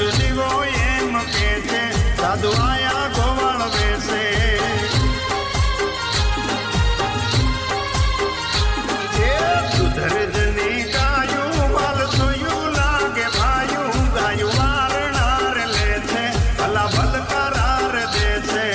સાધુ જીવો એમ કે છે સાધુ આયા ગોવાળ વેસે સુધરજની ગાયું બાલ સોયું લાગે ભાયું ગાયું વારણાર લે છે ભલા ભલ કરાર દે છે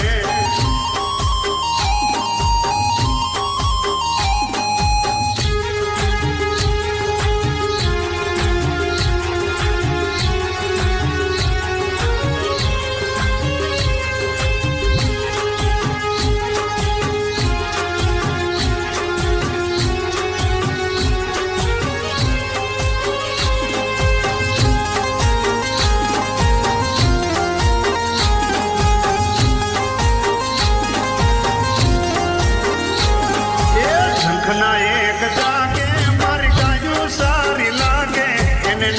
એક જાગે મારી ગાયું સારી લાગે એને